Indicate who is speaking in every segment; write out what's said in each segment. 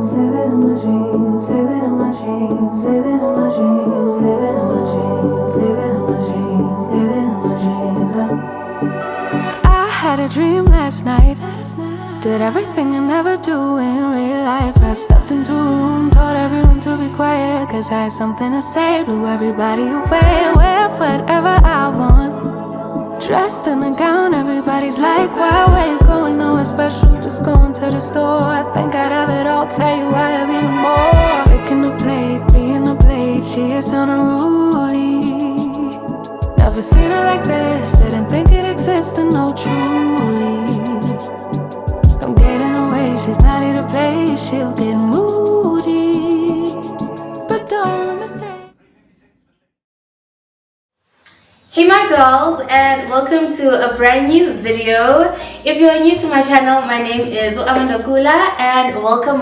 Speaker 1: I had a dream last night. Did everything I never do in real life. I stepped into a room, told everyone to be quiet, cause I had something to say. Blew everybody away, wear whatever I want. Dressed in a gown, everybody's like, why, where you going? Nowhere special, just going to the store. I think I'd have it all, tell you I have even more. Picking a plate, being a plate, she is unruly. Never seen her like this, didn't think it existed, no truly. Don't get in her way, she's not here to play, she'll get moody. But don't mistake.
Speaker 2: Hey my dolls, and welcome to a brand new video. If you are new to my channel, my name is Amanda Kula, and welcome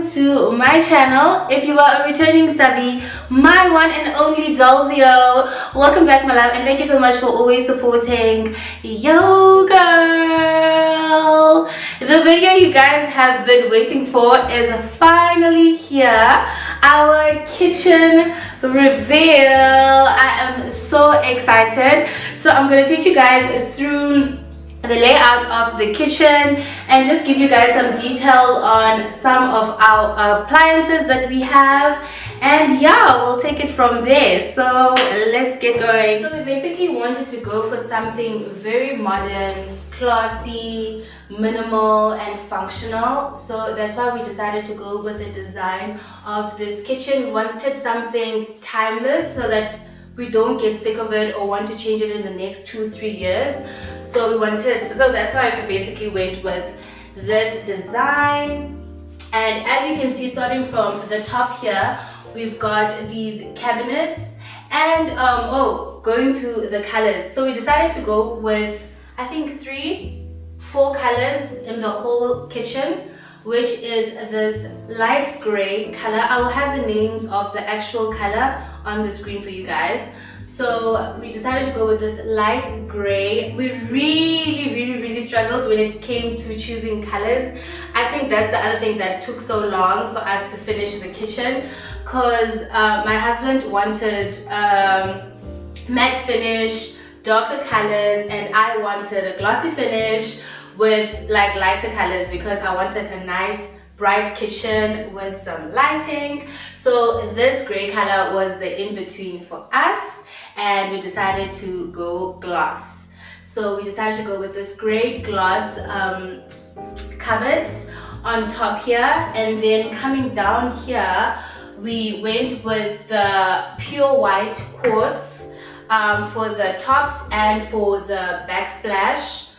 Speaker 2: to my channel. If you are a returning subby, my one and only Dollzio, welcome back my love, and thank you so much for always supporting yo girl. The video you guys have been waiting for is finally here. Our kitchen reveal. I am so excited. So I'm going to take you guys through the layout of the kitchen and just give you guys some details on some of our appliances that we have, and yeah, we'll take it from there. So let's get going. So we basically wanted to go for something very modern, classy, minimal and functional. So that's why we decided to go with the design of this kitchen. We wanted something timeless so that we don't get sick of it or want to change it in the next 2-3 years. So that's why we basically went with this design. And as you can see, starting from the top here, we've got these cabinets and going to the colors. So we decided to go with, I think 4 colors in the whole kitchen, which is this light gray color. I will have the names of the actual color on the screen for you guys. So we decided to go with this light gray. We really struggled when it came to choosing colors. I think that's the other thing that took so long for us to finish the kitchen, because my husband wanted matte finish, darker colors, and I wanted a glossy finish with like lighter colors because I wanted a nice bright kitchen with some lighting. So this gray color was the in-between for us, and we decided to go gloss. So we decided to go with this gray gloss cupboards on top here, and then coming down here we went with the pure white quartz for the tops and for the backsplash.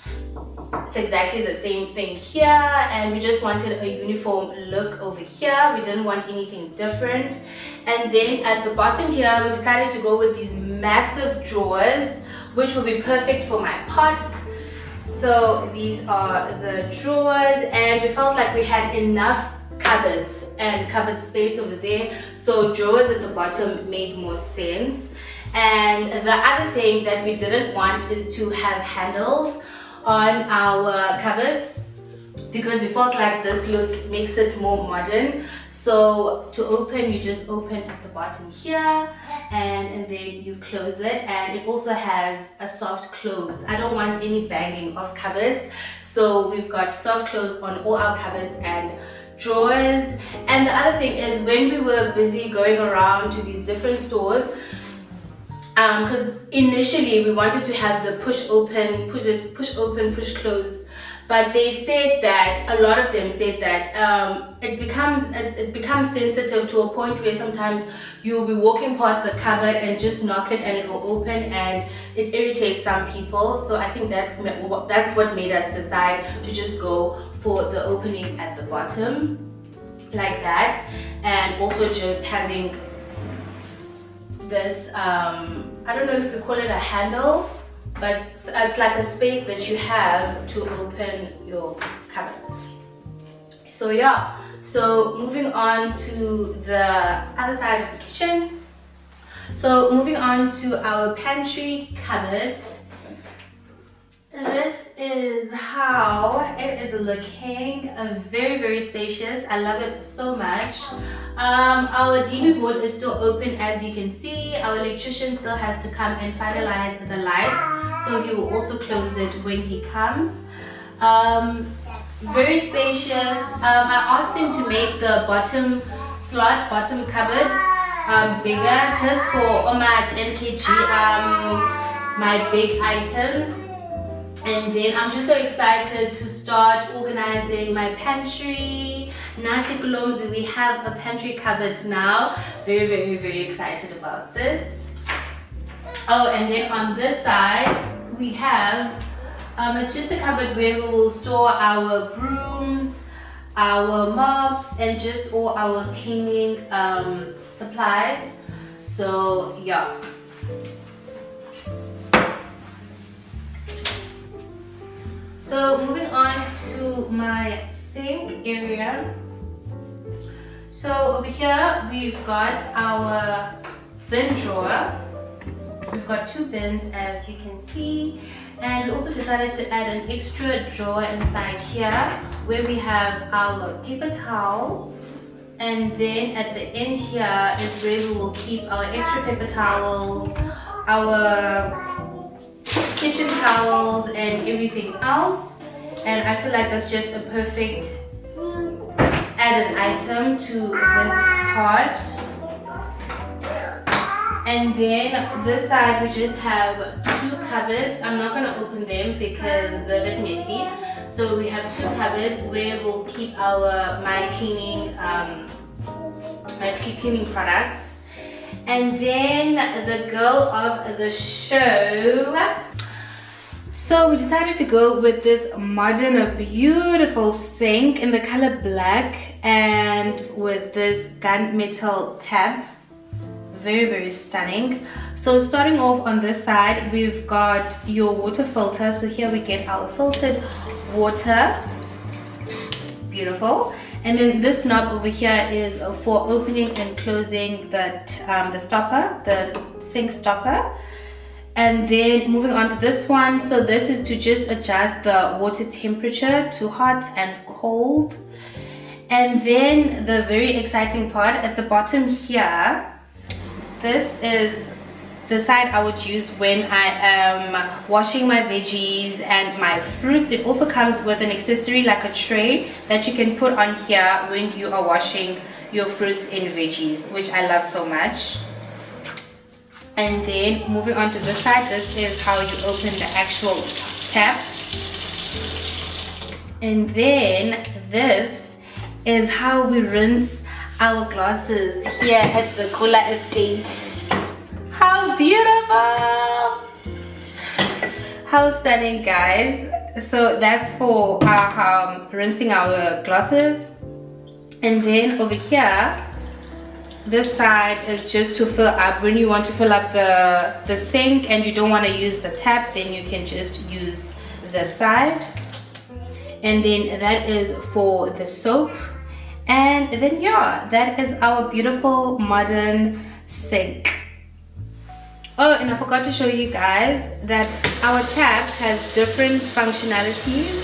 Speaker 2: It's exactly the same thing here, and we just wanted a uniform look over here. We didn't want anything different. And then at the bottom here we decided to go with these massive drawers, which will be perfect for my pots. So these are the drawers, and we felt like we had enough cupboards and cupboard space over there, so drawers at the bottom made more sense. And the other thing that we didn't want is to have handles on our cupboards, because we felt like this look makes it more modern. So to open, you just open at the bottom here, and then you close it, and it also has a soft close. I don't want any banging of cupboards, so we've got soft close on all our cupboards and drawers. And the other thing is, when we were busy going around to these different stores, because initially we wanted to have the push open, push close, but they said that, a lot of them said that it becomes sensitive to a point where sometimes you'll be walking past the cupboard and just knock it and it will open, and it irritates some people. So I think that's what made us decide to just go for the opening at the bottom like that, and also just having this I don't know if we call it a handle, but it's like a space that you have to open your cupboards. So yeah, so moving on to the other side of the kitchen. So moving on to our pantry cupboards. This is how it is looking. Very, very spacious. I love it so much. Our DB board is still open, as you can see. Our electrician still has to come and finalize the lights, so he will also close it when he comes. Very spacious. I asked him to make the bottom cupboard bigger, just for my 10 kg my big items. And then I'm just so excited to start organizing my pantry. Nancy Kulomzi, we have a pantry cupboard now. Very, very, very excited about this. Oh, and then on this side we have it's just a cupboard where we will store our brooms, our mops, and just all our cleaning supplies. So yeah. So moving on to my sink area. So over here we've got our bin drawer. We've got 2 bins, as you can see, and we also decided to add an extra drawer inside here where we have our paper towel, and then at the end here is where we will keep our extra paper towels, our kitchen towels, and everything else. And I feel like that's just a perfect added item to this part. And then this side we just have 2 cupboards. I'm not going to open them because they're a bit messy. So we have 2 cupboards where we'll keep my cleaning products. And then the girl of the show. So we decided to go with this modern, beautiful sink in the color black and with this gunmetal tap. Very, very stunning. So starting off on this side, we've got your water filter. So here we get our filtered water. Beautiful. And then this knob over here is for opening and closing the stopper, the sink stopper. And then moving on to this one, so this is to just adjust the water temperature to hot and cold. And then the very exciting part at the bottom here, this is the side I would use when I am washing my veggies and my fruits. It also comes with an accessory like a tray that you can put on here when you are washing your fruits and veggies, which I love so much. And then moving on to this side, this is how you open the actual tap. And then this is how we rinse our glasses here at the Kula Estate. How beautiful! How stunning, guys. So that's for rinsing our glasses. And then over here, this side is just to fill up. When you want to fill up the sink and you don't want to use the tap, then you can just use this side. And then that is for the soap. And then yeah, that is our beautiful modern sink. Oh, and I forgot to show you guys that our tap has different functionalities.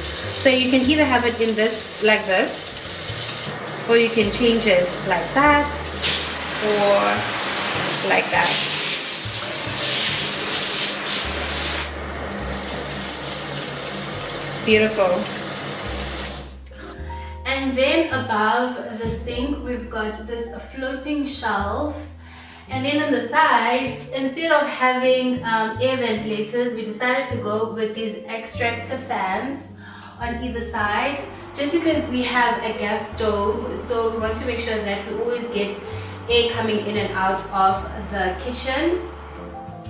Speaker 2: So you can either have it in this, like this, or you can change it like that, or like that. Beautiful. And then above the sink we've got this floating shelf, and then on the sides, instead of having air ventilators, we decided to go with these extractor fans on either side, just because we have a gas stove, so we want to make sure that we always get air coming in and out of the kitchen.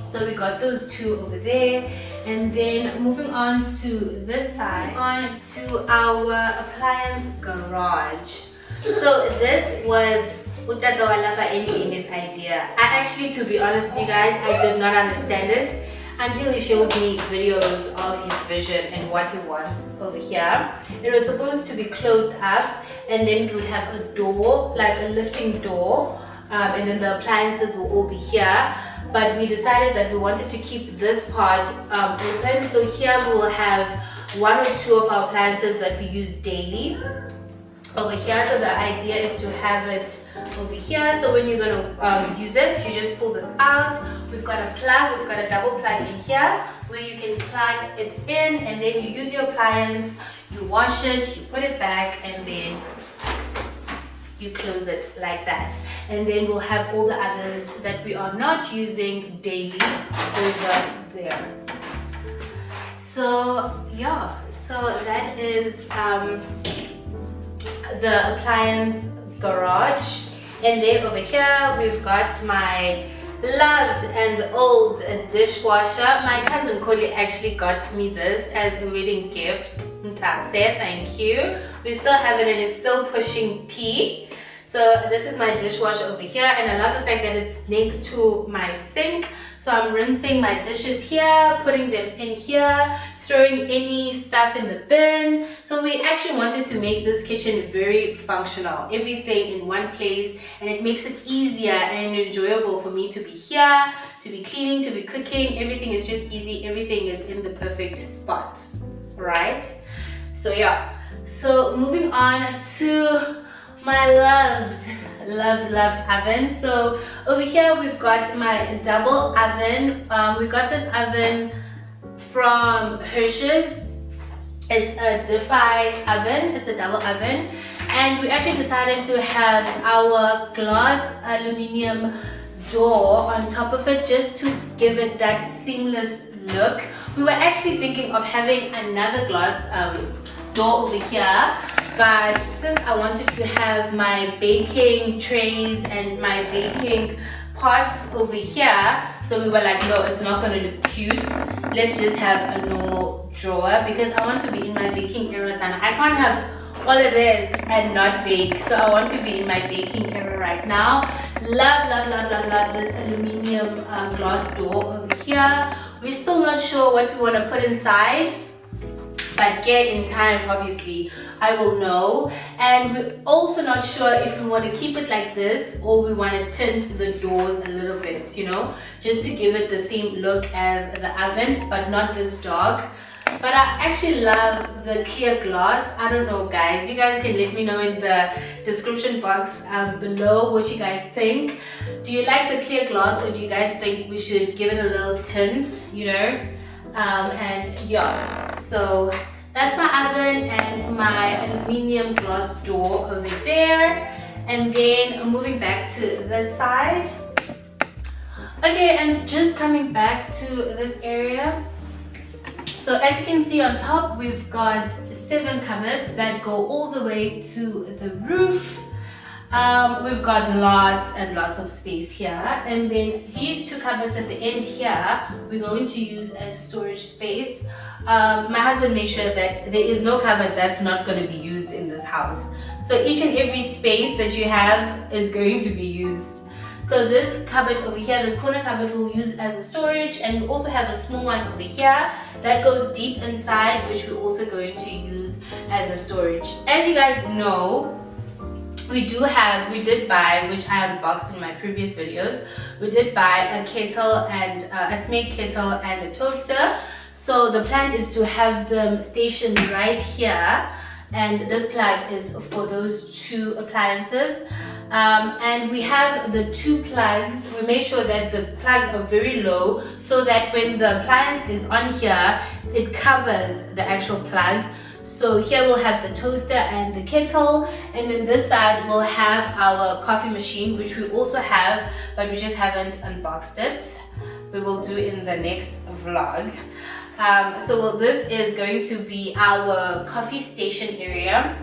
Speaker 2: So we got those 2 over there. And then moving on to this side, on to our appliance garage. So this was Utata Walapa Endini's idea. I actually, to be honest with you guys, I did not understand it until he showed me videos of his vision and what he wants over here. It was supposed to be closed up, and then it would have a door, like a lifting door, and then the appliances will all be here. but we decided that we wanted to keep this part open. So here we will have 1 or 2 of our appliances that we use daily over here. So the idea is to have it over here, so when you're gonna use it, you just pull this out. We've got a plug, we've got a double plug in here where you can plug it in, and then you use your appliance, you wash it, you put it back, and then you close it like that. And then we'll have all the others that we are not using daily over there. So yeah, so that is the appliance garage. And then over here we've got my loved and old dishwasher. My cousin Koli actually got me this as a wedding gift. Ntase, thank you. We still have it and it's still pushing P. So this is my dishwasher over here, and I love the fact that it's next to my sink. So I'm rinsing my dishes here, putting them in here, throwing any stuff in the bin. So we actually wanted to make this kitchen very functional, everything in one place, and it makes it easier and enjoyable for me to be here, to be cleaning, to be cooking. Everything is just easy, everything is in the perfect spot, right? So yeah, so moving on to my loved oven. So over here we've got my double oven. We got this oven from Hershey's. It's a Defy oven, it's a double oven, and we actually decided to have our glass aluminium door on top of it just to give it that seamless look. We were actually thinking of having another glass door over here, but since I wanted to have my baking trays and my baking pots over here, so we were like, no, it's not going to look cute. Let's just have a normal drawer, because I want to be in my baking era, and I can't have all of this and not bake. So I want to be in my baking era right now. Love this aluminium glass door over here. We're still not sure what we want to put inside, but here in time, obviously, I will know. And we're also not sure if we want to keep it like this or we want to tint the doors a little bit, you know, just to give it the same look as the oven, but not this dark. But I actually love the clear glass. I don't know, guys, you guys can let me know in the description box below what you guys think. Do you like the clear glass, or do you guys think we should give it a little tint, you know? And yeah, so that's my oven and my aluminium glass door over there. And then moving back to this side. Okay, and just coming back to this area. So as you can see on top, we've got 7 cupboards that go all the way to the roof. We've got lots and lots of space here, and then these 2 cupboards at the end here we're going to use as storage space. My husband made sure that there is no cupboard that's not going to be used in this house, so each and every space that you have is going to be used. So this cupboard over here, this corner cupboard, we'll use as a storage, and we also have a small one over here that goes deep inside, which we're also going to use as a storage. As you guys know, we did buy, which I unboxed in my previous videos, we did buy a kettle and a Smeg kettle and a toaster. So the plan is to have them stationed right here, and this plug is for those 2 appliances. And we have the 2 plugs. We made sure that the plugs are very low so that when the appliance is on here, it covers the actual plug. So here we'll have the toaster and the kettle, and then this side we'll have our coffee machine, which we also have, but we just haven't unboxed it. We will do in the next vlog. So this is going to be our coffee station area.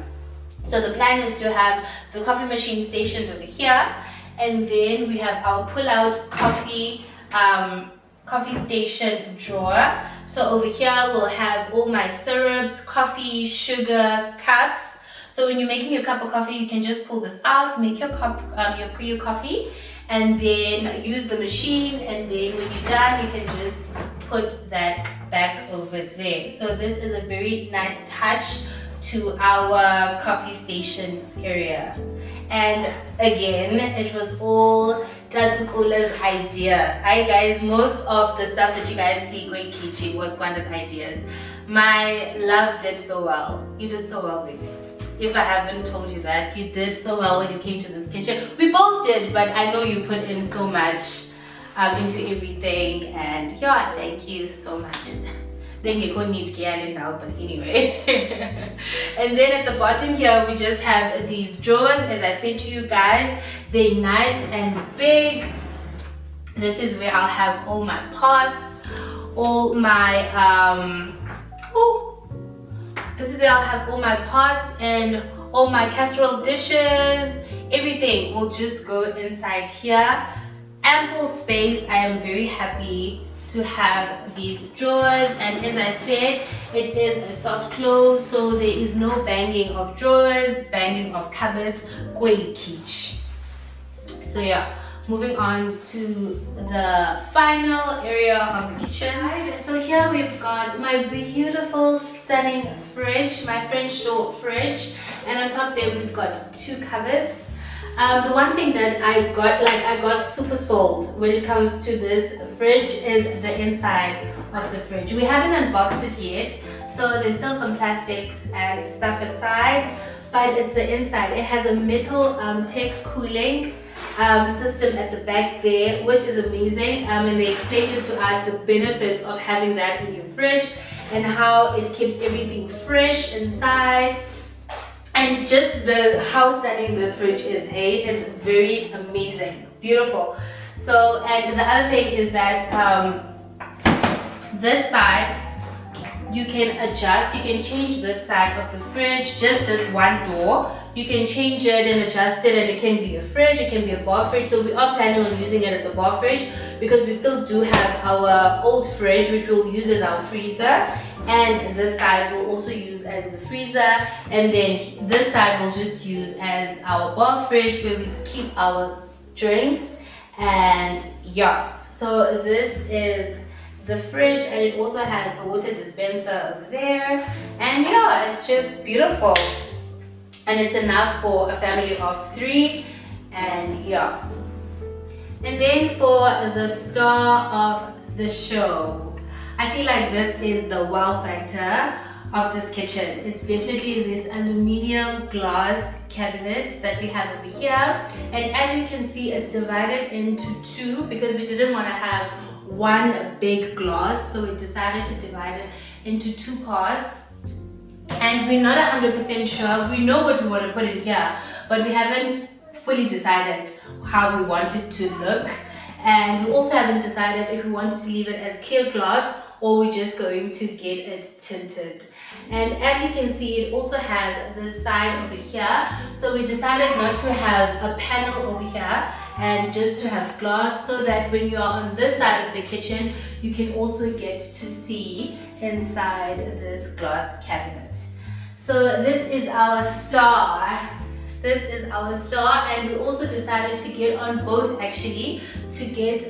Speaker 2: So the plan is to have the coffee machine stationed over here, and then we have our pull-out coffee station drawer. So over here we'll have all my syrups, coffee, sugar, cups. So when you're making your cup of coffee, you can just pull this out, make your cup, your coffee, and then use the machine, and then when you're done, you can just put that back over there. So this is a very nice touch to our coffee station area. And again, it was all Tatukula's idea. Hi guys, most of the stuff that you guys see going kitchen was Kwanda's ideas. My love did so well. You did so well, baby. If I haven't told you that, you did so well when you came to this kitchen. We both did, but I know you put in so much into everything, and yeah, thank you so much. Then you don't need Kian now, but anyway. And then at the bottom here, we just have these drawers. As I said to you guys, they're nice and big. This is where I'll have all my pots, all my this is where I'll have all my pots and all my casserole dishes. Everything will just go inside here. Ample space. I am very happy to have these drawers, and as I said, it is a soft close, so there is no banging of drawers, banging of cupboards, kweli kitsch. So yeah, moving on to the final area of the kitchen. Right, so here we've got my beautiful, stunning fridge, my French door fridge, and on top there we've got two cupboards. The one thing that I got super sold when it comes to this fridge is the inside of the fridge. We haven't unboxed it yet, so there's still some plastics and stuff inside, but it's the inside. It has a metal tech cooling system at the back there, which is amazing, and they explained it to us, the benefits of having that in your fridge and how it keeps everything fresh inside. And just how stunning this fridge is, hey, it's very amazing, beautiful. So, and the other thing is that this side, you can adjust, you can change this side of the fridge, just this one door. You can change it and adjust it, and it can be a fridge, it can be a bar fridge. So we are planning on using it as a bar fridge because we still do have our old fridge, which we'll use as our freezer. And this side we'll also use as the freezer, and then this side we'll just use as our bar fridge where we keep our drinks. And yeah, so this is the fridge, and it also has a water dispenser over there, and yeah, it's just beautiful, and it's enough for a family of 3. And yeah, and then for the star of the show, I feel like this is the wow factor of this kitchen. It's definitely this aluminium glass cabinet that we have over here, and as you can see, it's divided into 2 because we didn't want to have one big glass, so we decided to divide it into 2 parts. And we're not 100% sure. We know what we want to put in here, but we haven't fully decided how we want it to look, and we also haven't decided if we wanted to leave it as clear glass or we're just going to get it tinted. And as you can see, it also has this side over here, so we decided not to have a panel over here and just to have glass, so that when you are on this side of the kitchen, you can also get to see inside this glass cabinet. So this is our star. This is our star, and we also decided to get on both actually, to get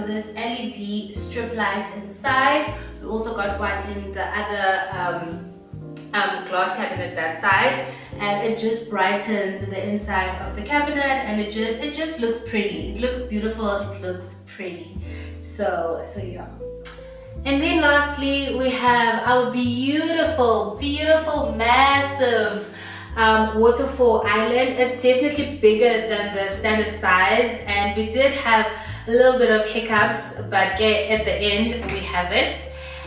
Speaker 2: this LED strip light inside. We also got one in the other glass cabinet that side, and it just brightens the inside of the cabinet, and it just looks pretty. It looks beautiful, it looks pretty. So yeah. And then lastly, we have our beautiful, massive waterfall island. It's definitely bigger than the standard size, and we did have a little bit of hiccups, but at the end we have it.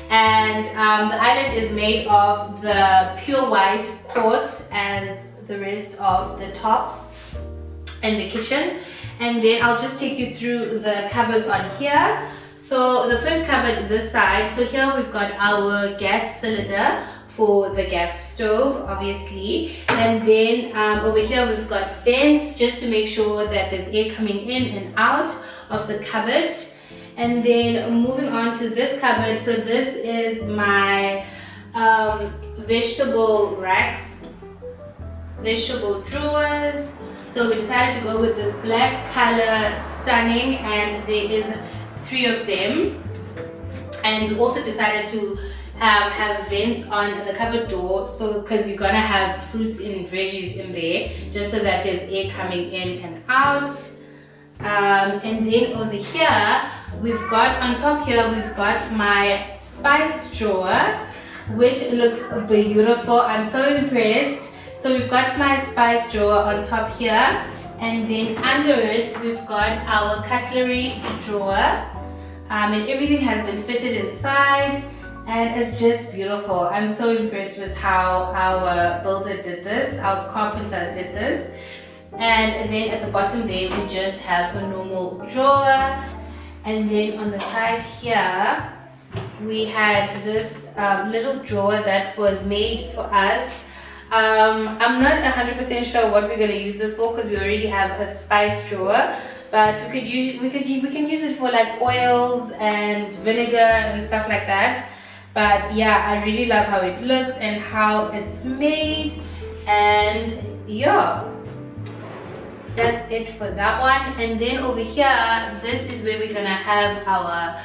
Speaker 2: And the island is made of the pure white quartz as the rest of the tops in the kitchen. And then I'll just take you through the cupboards on here. So the first cupboard this side, so here we've got our gas cylinder for the gas stove, obviously, and then over here we've got vents just to make sure that there's air coming in and out of the cupboard. And then moving on to this cupboard, so this is my vegetable racks, vegetable drawers. So we decided to go with this black color, stunning, and there is 3 of them. And we also decided to have vents on the cupboard door, so because you're gonna have fruits and veggies in there, just so that there's air coming in and out. And then over here we've got, on top here we've got my spice drawer, which looks beautiful. I'm so impressed. So we've got my spice drawer on top here, and then under it we've got our cutlery drawer, and everything has been fitted inside, and it's just beautiful. I'm so impressed with how our builder did this, our carpenter did this. And then at the bottom there we just have a normal drawer, and then on the side here we had this little drawer that was made for us. I'm not 100% sure what we're going to use this for, because we already have a spice drawer, but we can use it for like oils and vinegar and stuff like that. But yeah, I really love how it looks and how it's made, and yeah, that's it for that one. And then over here, this is where we're gonna have our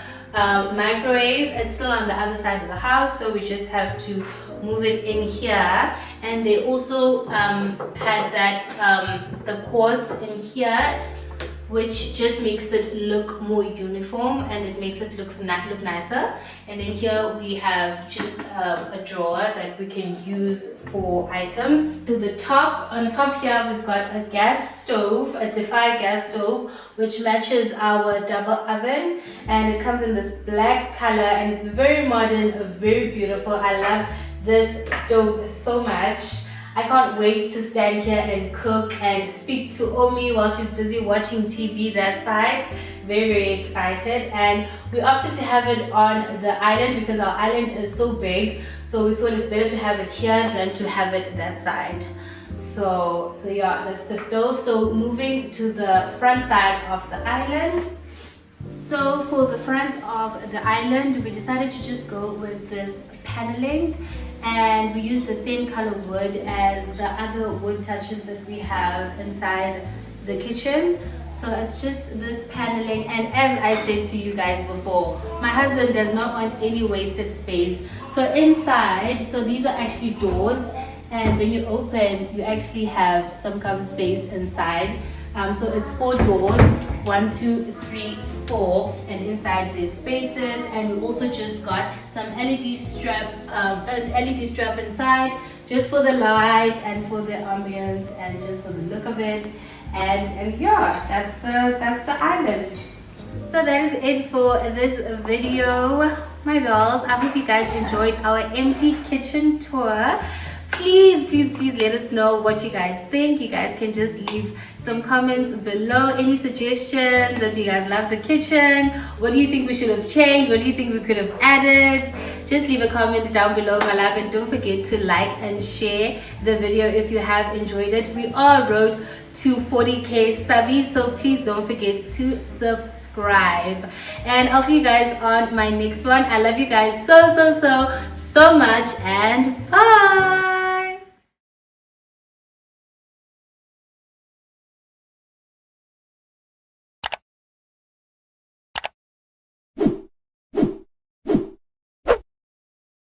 Speaker 2: microwave. It's still on the other side of the house, so we just have to move it in here. And they also had that the quartz in here, which just makes it look more uniform and it makes it look nicer. And then here we have just a drawer that we can use for items. To the top, on top here we've got a gas stove, a Defy gas stove, which matches our double oven, and it comes in this black color, and it's very modern, very beautiful. I love this stove so much. I can't wait to stand here and cook and speak to Omi while she's busy watching TV that side. Very excited. And we opted to have it on the island because our island is so big, so we thought it's better to have it here than to have it that side. So yeah, that's the stove. So moving to the front side of the island. So for the front of the island, we decided to just go with this paneling, and we use the same color wood as the other wood touches that we have inside the kitchen. So it's just this paneling, and as I said to you guys before, my husband does not want any wasted space. So inside, so these are actually doors, and when you open you actually have some covered space inside. So it's 4 doors, 1, 2, 3, 4, and inside there's spaces. And we also just got some LED strap, an LED strap inside, just for the lights and for the ambience and just for the look of it. And yeah, that's the island. So that is it for this video, my dolls. I hope you guys enjoyed our empty kitchen tour. Please let us know what you guys think. You guys can just leave some comments below, any suggestions. Do you guys love the kitchen? What do you think we should have changed? What do you think we could have added? Just leave a comment down below, my love, and don't forget to like and share the video if you have enjoyed it. We are road to 40k subbies, so please don't forget to subscribe, and I'll see you guys on my next one. I love you guys so much, and bye.